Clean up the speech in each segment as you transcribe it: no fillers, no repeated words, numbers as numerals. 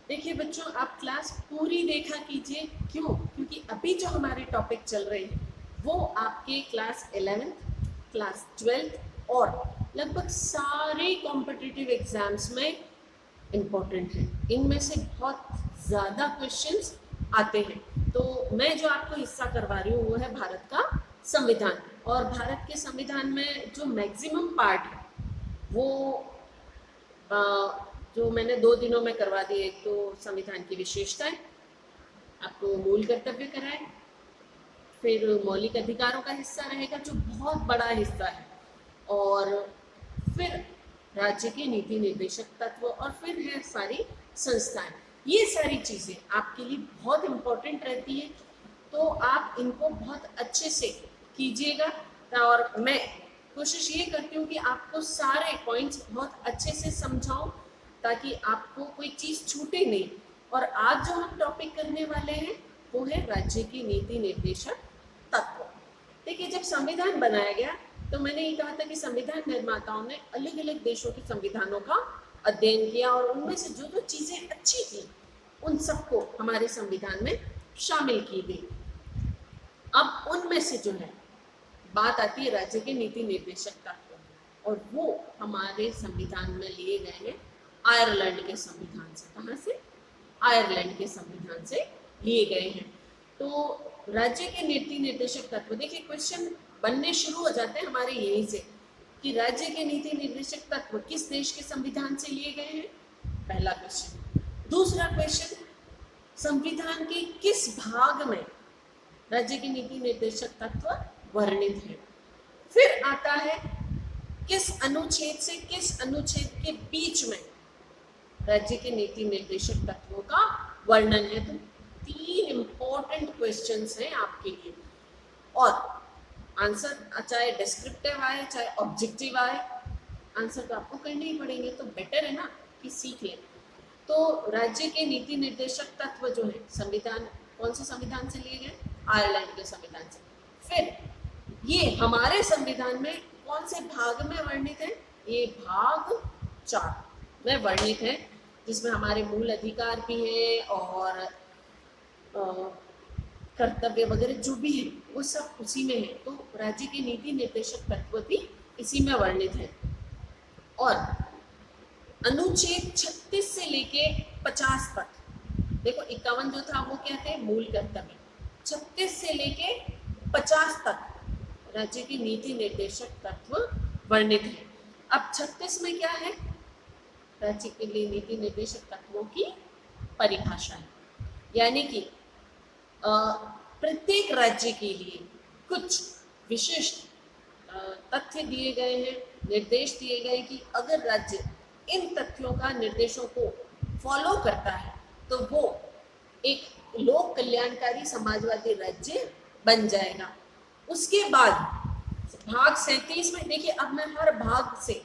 देखिए बच्चों, आप क्लास पूरी देखा कीजिए। क्यों? क्योंकि अभी जो हमारे टॉपिक चल रहे हैं वो आपके क्लास 11th, क्लास 12th और लगभग सारे कॉम्पिटिटिव एग्जाम्स में इम्पोर्टेंट है। इनमें से बहुत ज़्यादा क्वेश्चंस आते हैं। तो मैं जो आपको हिस्सा करवा रही हूँ वो है भारत का संविधान। और भारत के संविधान में जो मैक्सिमम पार्ट है वो जो मैंने 2 दिनों में करवा दी। एक तो संविधान की विशेषताएं, आपको मूल कर्तव्य कराए, फिर मौलिक अधिकारों का हिस्सा रहेगा जो बहुत बड़ा हिस्सा है, और फिर राज्य के नीति निर्देशक तत्व, और फिर है सारी संस्थाएं। ये सारी चीज़ें आपके लिए बहुत इम्पोर्टेंट रहती है, तो आप इनको बहुत अच्छे से कीजिएगा। और मैं कोशिश ये करती हूँ कि आपको सारे पॉइंट्स बहुत अच्छे से समझाऊं ताकि आपको कोई चीज़ छूटे नहीं। और आज जो हम टॉपिक करने वाले हैं वो है राज्य की नीति निर्देशक तत्व। देखिए, जब संविधान बनाया गया तो मैंने ये कहा था कि संविधान निर्माताओं ने अलग अलग देशों के संविधानों का अध्ययन किया और उनमें से जो जो चीज़ें अच्छी थी उन सबको हमारे संविधान में शामिल की गई। अब उनमें से जो है बात आती है राज्य के नीति निर्देशक तत्व, और वो हमारे संविधान में लिए गए हैं आयरलैंड के संविधान से। कहाँ से? आयरलैंड के संविधान से लिए गए हैं। तो राज्य के नीति निर्देशक तत्व, देखिए क्वेश्चन बनने शुरू हो जाते हैं हमारे यहीं से कि राज्य के नीति निर्देशक तत्व किस देश के संविधान से लिए गए हैं, पहला क्वेश्चन। दूसरा क्वेश्चन, संविधान के किस भाग में राज्य के नीति निर्देशक तत्व वर्णित है। फिर आता है किस अनुच्छेद से किस अनुच्छेद के बीच में राज्य के नीति निर्देशक तत्वों का वर्णन है। तो 3 इंपॉर्टेंट क्वेश्चंस हैं आपके लिए, और आंसर चाहे डिस्क्रिप्टिव आए चाहे ऑब्जेक्टिव आए, आंसर तो आपको करने ही पड़ेंगे। तो बेटर है ना कि सीख लें। तो राज्य के नीति निर्देशक तत्व जो है संविधान, कौन से संविधान से लिए गए? आयरलैंड के संविधान से। फिर ये हमारे संविधान में कौन से भाग में वर्णित है? ये भाग 4 में वर्णित है, जिसमें हमारे मूल अधिकार भी हैं और कर्तव्य वगैरह जो भी है वो सब उसी में है। तो राज्य के नीति निर्देशक तत्व भी इसी में वर्णित है। और अनुच्छेद 36 से लेके 50 तक, देखो 51 जो था वो क्या थे? मूल कर्तव्य। 36 से लेके 50 तक राज्य की नीति निर्देशक तत्व वर्णित है। अब 36 में क्या है? राज्य के लिए नीति निर्देशक तत्वों की परिभाषा है, यानी कि प्रत्येक राज्य के लिए कुछ विशिष्ट तथ्य दिए गए हैं, निर्देश दिए गए कि अगर राज्य इन तथ्यों का, निर्देशों को फॉलो करता है तो वो एक लोक कल्याणकारी समाजवादी राज्य बन जाएगा। उसके बाद भाग 37 में देखिए, अब मैं हर भाग से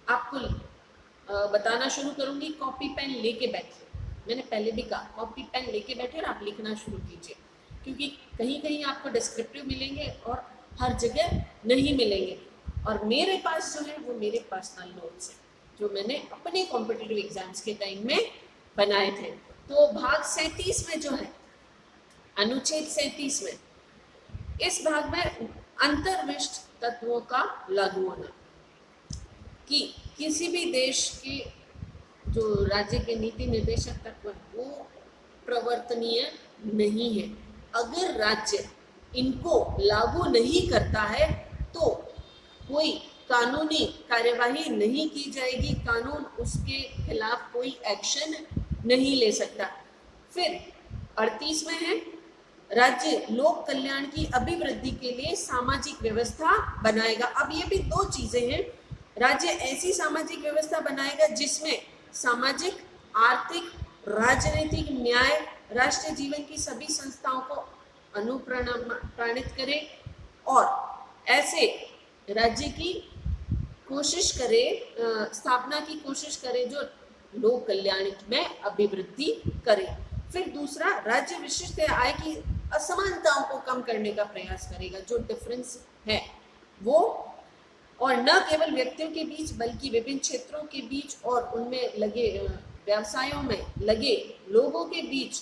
आपको बताना शुरू करूंगी। कॉपी पेन लेके बैठिए, मैंने पहले भी कहा कॉपी पेन लेके बैठे और आप लिखना शुरू कीजिए, क्योंकि कहीं कहीं आपको डिस्क्रिप्टिव मिलेंगे और हर जगह नहीं मिलेंगे। और मेरे पास जो है वो मेरे पर्सनल नोट्स हैं जो मैंने अपने कॉम्पिटिटिव एग्जाम्स के टाइम में बनाए थे। तो भाग 37 में जो है, अनुच्छेद 37 में, इस भाग में अंतर्विष्ट तत्वों का लागू होना, कि किसी भी देश के जो राज्य के नीति निर्देशक तत्व है वो प्रवर्तनीय नहीं है। अगर राज्य इनको लागू नहीं करता है तो कोई कानूनी कार्यवाही नहीं की जाएगी, कानून उसके खिलाफ कोई एक्शन नहीं ले सकता। फिर 38 में है, राज्य लोक कल्याण की अभिवृद्धि के लिए सामाजिक व्यवस्था बनाएगा। अब ये भी 2 चीजें हैं, राज्य ऐसी सामाजिक व्यवस्था बनाएगा जिसमें सामाजिक, आर्थिक, राजनीतिक न्याय, राष्ट्रीय जीवन की सभी संस्थाओं को अनुप्राणित करे, और ऐसे राज्य की कोशिश करे, स्थापना की कोशिश करे जो लोक कल्याण में अभिवृद्धि करे। फिर दूसरा, राज्य विशिष्ट आय की असमानताओं को कम करने का प्रयास करेगा, जो डिफरेंस है वो, और न केवल व्यक्तियों के बीच बल्कि विभिन्न क्षेत्रों के बीच और उनमें लगे व्यवसायों में लगे लोगों के बीच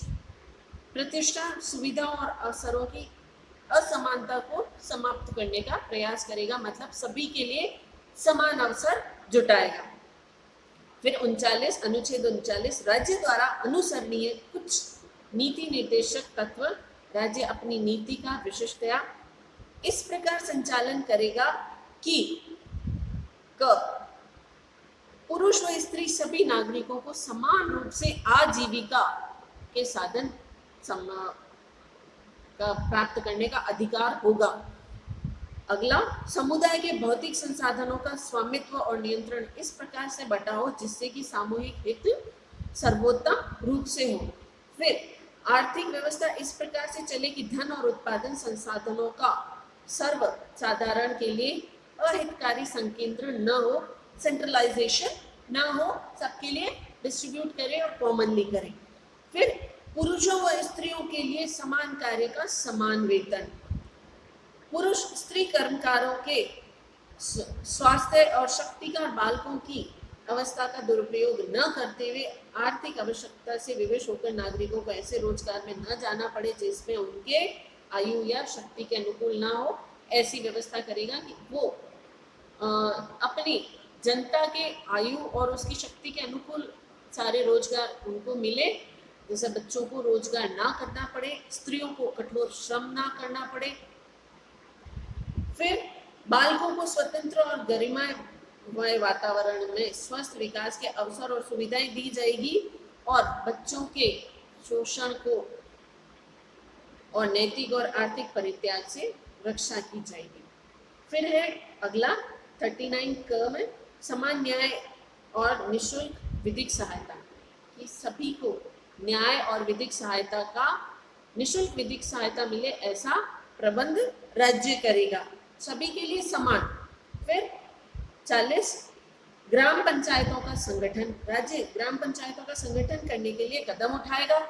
प्रतिष्ठा, सुविधा और अवसरों की असमानता को समाप्त करने का प्रयास करेगा, मतलब सभी के लिए समान अवसर जुटाएगा। फिर 39 अनुच्छेद 39 राज्य द्वारा अनुसरणीय कुछ नीति निर्देशक तत्व राज्य अपनी नीति का विशिष्टतया इस प्रकार संचालन करेगा कि पुरुष व स्त्री सभी नागरिकों को समान रूप से आजीविका के साधन प्राप्त करने का अधिकार होगा। अगला, समुदाय के भौतिक संसाधनों का स्वामित्व और नियंत्रण इस प्रकार से बटा हो जिससे कि सामूहिक हित सर्वोत्तम रूप से हो। फिर आर्थिक व्यवस्था इस प्रकार से चले कि धन और उत्पादन संसाधनों का सर्व साधारण के लिए अहितकारी संकेंद्रण न हो, सेंट्रलाइजेशन न हो, सबके लिए डिस्ट्रीब्यूट करें और कॉमनली करें। फिर पुरुषों व स्त्रियों के लिए समान कार्य का समान वेतन, पुरुष स्त्री कर्मकारों के स्वास्थ्य और शक्तिकार बालकों की अवस्था का दुरुपयोग न करते हुए आर्थिक आवश्यकता से विवश होकर नागरिकों को ऐसे रोजगार में न जाना पड़े जिसमें उनके आयु या शक्ति के अनुकूल ना हो, ऐसी व्यवस्था करेगा कि वो अपनी जनता के आयु और उसकी शक्ति के अनुकूल सारे रोजगार उनको मिले, जैसे बच्चों को रोजगार ना करना पड़े, स्त्रियों को कठोर श्रम ना करना पड़े। फिर बालकों को स्वतंत्र और गरिमामय वातावरण में स्वस्थ विकास के अवसर और सुविधाएं दी जाएगी और बच्चों के शोषण को और नैतिक और आर्थिक परित्याग से रक्षा की जाएगी। फिर है अगला 39 क में समान न्याय और निःशुल्क विधिक सहायता, कि सभी को न्याय और विधिक सहायता का निःशुल्क विधिक सहायता मिले ऐसा प्रबंध राज्य करेगा, सभी के लिए समान। फिर 40 ग्राम पंचायतों का संगठन, राज्य ग्राम पंचायतों का संगठन करने के लिए कदम उठाएगा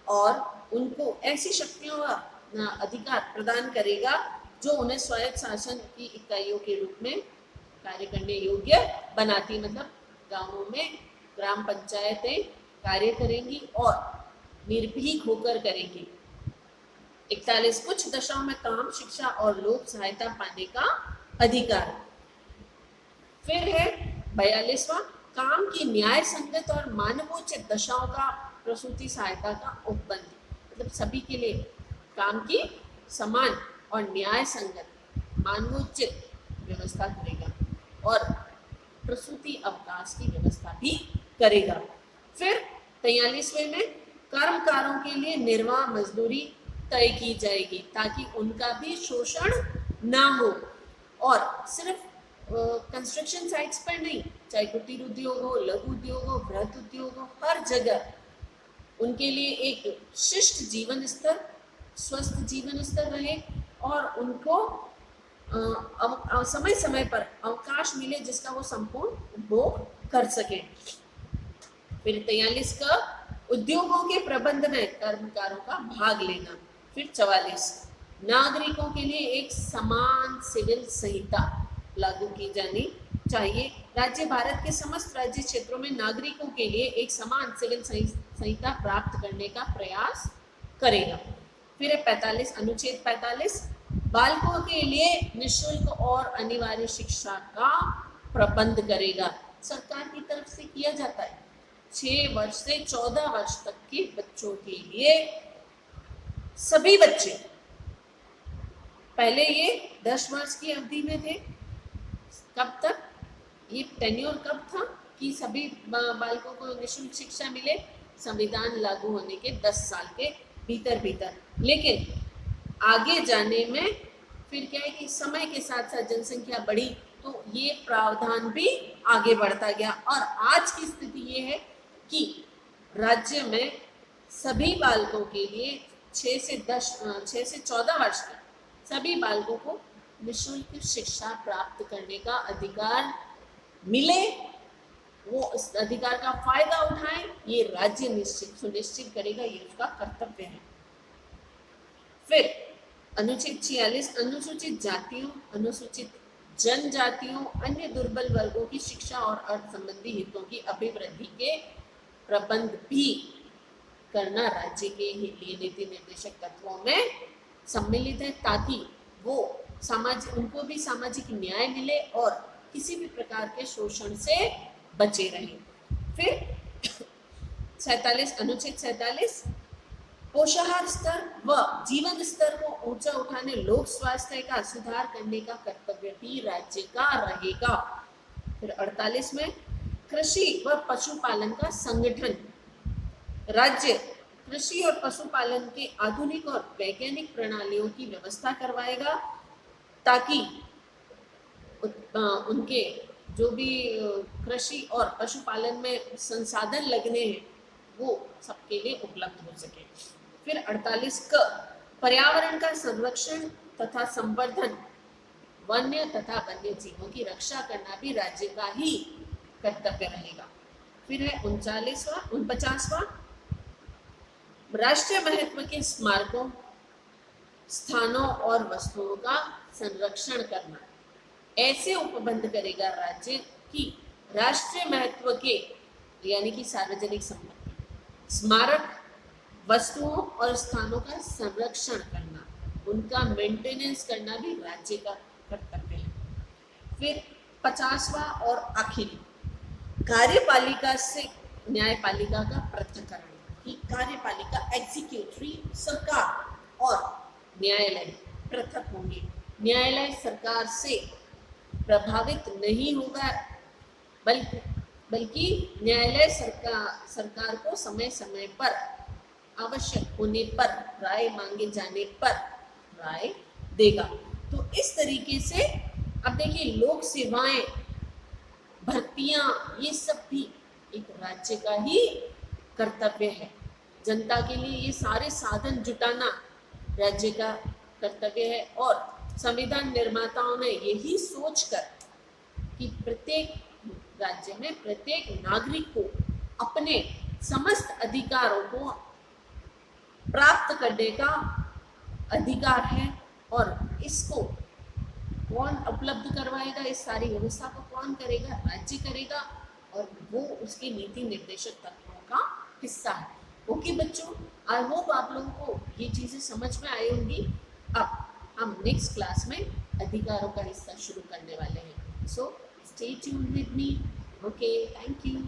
और उनको ऐसी शक्तियों का अधिकार प्रदान करेगा जो उन्हें स्वायत्त शासन की इकाइयों के रूप में कार्य करने योग्य बनाती, मतलब गांवों में ग्राम पंचायतें कार्य करेंगी और निर्भीक होकर करेंगी। 41 कुछ दशाओं में काम, शिक्षा और लोक सहायता पाने का अधिकार। फिर है 42वां काम की न्याय संगत और मानवोचित दशाओं का प्रसूति सहायता का उपबंध, मतलब सभी के लिए काम की समान और न्याय संगत मानवोचित व्यवस्था करेगा और प्रसूति अवकाश की व्यवस्था भी करेगा। फिर 43वें में कर्मकारों के लिए निर्वाह मजदूरी तय की जाएगी ताकि उनका भी शोषण ना हो, और सिर्फ कंस्ट्रक्शन साइट्स पर नहीं, चाहे कुटीर उद्योग हो, लघु उद्योग हो, बृहत उद्योग हो, हर जगह उनके लिए एक शिष्ट जीवन स्तर, स्वस्थ जीवन स्तर रहे और उनको समय समय पर अवकाश मिले जिसका वो संपूर्ण उपभोग कर सके। फिर 43 का उद्योगों के प्रबंध में कर्मकारों का भाग लेना। फिर 44 नागरिकों के लिए एक समान सिविल संहिता लागू की जानी चाहिए। राज्य भारत के समस्त राज्य क्षेत्रों में नागरिकों के लिए एक समान सिविल संहिता प्राप्त करने का प्रयास करेगा। फिर 45 अनुच्छेद 45 बालकों के लिए निःशुल्क और अनिवार्य शिक्षा का प्रबंध करेगा, सरकार की तरफ से किया जाता है। 6 वर्ष से 14 वर्ष तक के बच्चों के लिए सभी बच्चे, पहले ये 10 वर्ष की अवधि में थे, कब तक ये टेन्योर कब था कि सभी बालकों को निःशुल्क शिक्षा मिले, संविधान लागू होने के 10 साल के भीतर। लेकिन आगे जाने में फिर क्या है कि समय के साथ साथ जनसंख्या बढ़ी तो ये प्रावधान भी आगे बढ़ता गया और आज की स्थिति ये है कि राज्य में सभी बालकों के लिए 6 से 14 वर्ष के सभी बालकों को निःशुल्क शिक्षा प्राप्त करने का अधिकार मिले, वो इस अधिकार का फायदा उठाएं, ये राज्य सुनिश्चित करेगा, ये उसका कर्तव्य है। फिर अनुच्छेद 46 अनुसूचित जातियों, अनुसूचित जनजातियों, अन्य दुर्बल वर्गों की शिक्षा और अर्थ संबंधी हितों की अभिवृद्धि के प्रबंध भी करना राज्य के लिए नीति निर्देशक तत्वों में सम्मिलित है, ताकि वो उनको भी सामाजिक न्याय मिले और किसी भी प्रकार के शोषण से बचे रहें। फिर 47 अनुच्छेद 47 पोषाहार स्तर व जीवन स्तर को ऊंचा उठाने लोक स्वास्थ्य का सुधार करने का कर्तव्य भी राज्य का रहेगा। फिर 48 में कृषि व पशुपालन का संगठन, राज्य कृषि और पशुपालन के आधुनिक और वैज्ञानिक प्रणालियों की व्यवस्था करवाएगा, ताकि उनके जो भी कृषि और पशुपालन में संसाधन लगने हैं वो सबके लिए उपलब्ध हो सके। फिर 48 क पर्यावरण का संरक्षण तथा संवर्धन, वन्य तथा वन्य जीवों की रक्षा करना भी राज्य का ही कर्तव्य रहेगा। फिर है 49वां राष्ट्रीय महत्व के स्मारकों, स्थानों और वस्तुओं का संरक्षण करना। ऐसे उपबंध करेगा राज्य कि राष्ट्रीय महत्व के यानी कि सार्वजनिक संपत्ति, स्मारक, वस्तुओं और स्थानों का संरक्षण करना, उनका मेंटेनेंस करना भी राज्य का कर्तव्य है। फिर 50वां और आखिरी कार्यपालिका से न्यायपालिका का पृथक्करण, कि कार्यपालिका एग्जीक्यूटिव सरकार और न्यायालय पृथक होंगे। न्यायालय सरकार से प्रभावित नहीं होगा, बल्कि न्यायालय सरकार को समय समय पर आवश्यक होने पर, राय मांगे जाने पर राय देगा। तो इस तरीके से अब देखिए लोक सेवाएं, भर्तियां, ये सब भी एक राज्य का ही कर्तव्य है। जनता के लिए ये सारे साधन जुटाना राज्य का कर्तव्य है। और संविधान निर्माताओं ने यही सोचकर कि प्रत्येक राज्य में प्रत्येक नागरिक को अपने समस्त अधिकारों को प्राप्त करने का अधिकार है, और इसको कौन उपलब्ध करवाएगा, इस सारी व्यवस्था को कौन करेगा, राज्य करेगा, और वो उसके नीति निर्देशक तत्वों का हिस्सा है। ओके बच्चों, आई होप आप लोगों को ये चीज़ें समझ में आई होंगी। अब हम नेक्स्ट क्लास में अधिकारों का हिस्सा शुरू करने वाले हैं। So stay tuned with me. Okay, thank you.